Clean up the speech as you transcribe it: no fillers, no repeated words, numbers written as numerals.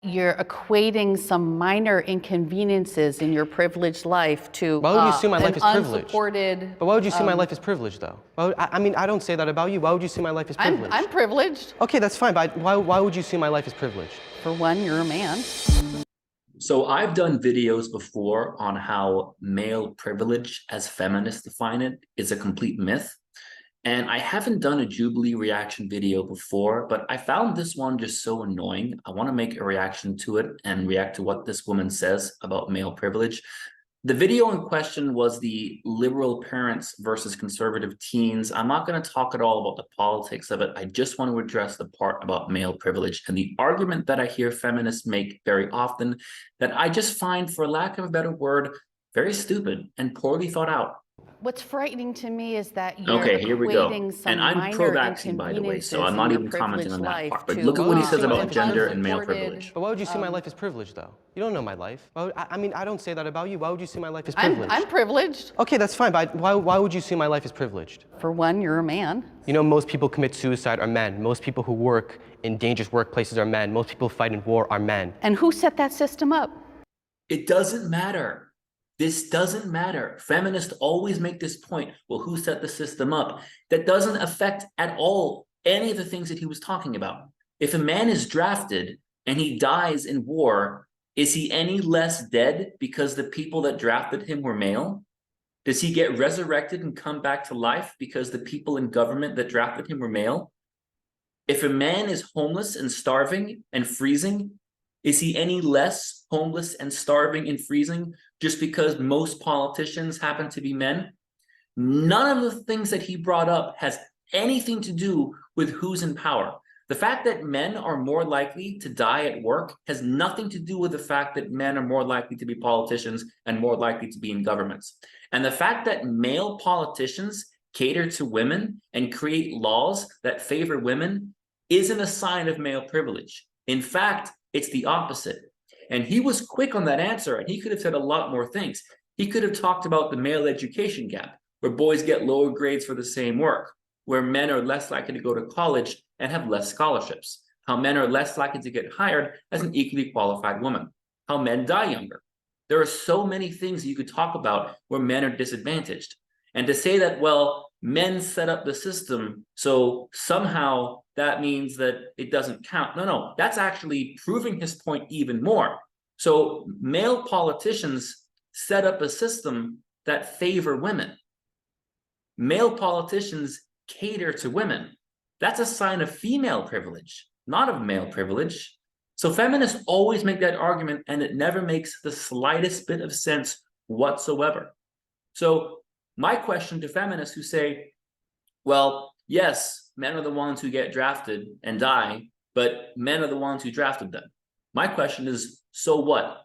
You're equating some minor inconveniences in your privileged life to Why would you assume my an life is privileged? unsupported. But why would you assume my life is privileged, though? I mean, I don't say that about you. Why would you assume my life is privileged? I'm privileged. Okay, that's fine, but why would you assume my life is privileged? For one, you're a man. So I've done videos before on how male privilege, as feminists define it, is a complete myth. And I haven't done a Jubilee reaction video before, but I found this one just so annoying. I want to make a reaction to it and react to what this woman says about male privilege. The video in question was the liberal parents versus conservative teens. I'm not going to talk at all about the politics of it. I just want to address the part about male privilege and the argument that I hear feminists make very often that I just find, for lack of a better word, very stupid and poorly thought out. What's frightening to me is that you're Okay, here we go. equating some And I'm minor pro-vaccine, by the way, so I'm inconveniences not in even your commenting on privileged that life part. But to, look at what he says an about gender and male unsupported, privilege. But why would you assume my life is privileged, though? You don't know my life. I mean, I don't say that about you. Why would you assume my life is privileged? I'm privileged. Okay, that's fine, but why would you assume my life is privileged? For one, you're a man. You know, most people commit suicide are men. Most people who work in dangerous workplaces are men. Most people who fight in war are men. And who set that system up? It doesn't matter. This doesn't matter. Feminists always make this point. Well, who set the system up? That doesn't affect at all any of the things that he was talking about. If a man is drafted and he dies in war, is he any less dead because the people that drafted him were male? Does he get resurrected and come back to life because the people in government that drafted him were male? If a man is homeless and starving and freezing, is he any less homeless and starving and freezing just because most politicians happen to be men? None of the things that he brought up has anything to do with who's in power. The fact that men are more likely to die at work has nothing to do with the fact that men are more likely to be politicians and more likely to be in governments. And the fact that male politicians cater to women and create laws that favor women isn't a sign of male privilege. In fact, it's the opposite. And he was quick on that answer, and he could have said a lot more things. He could have talked about the male education gap, where boys get lower grades for the same work, where men are less likely to go to college and have less scholarships, how men are less likely to get hired as an equally qualified woman, how men die younger. There are so many things you could talk about where men are disadvantaged. And to say that, well, men set up the system, so somehow that means that it doesn't count. No, that's actually proving his point even more. So male politicians set up a system that favor women. Male politicians cater to women. That's a sign of female privilege, not of male privilege. So feminists always make that argument, and it never makes the slightest bit of sense whatsoever. So my question to feminists who say, well, yes, men are the ones who get drafted and die, but men are the ones who drafted them. My question is, so what?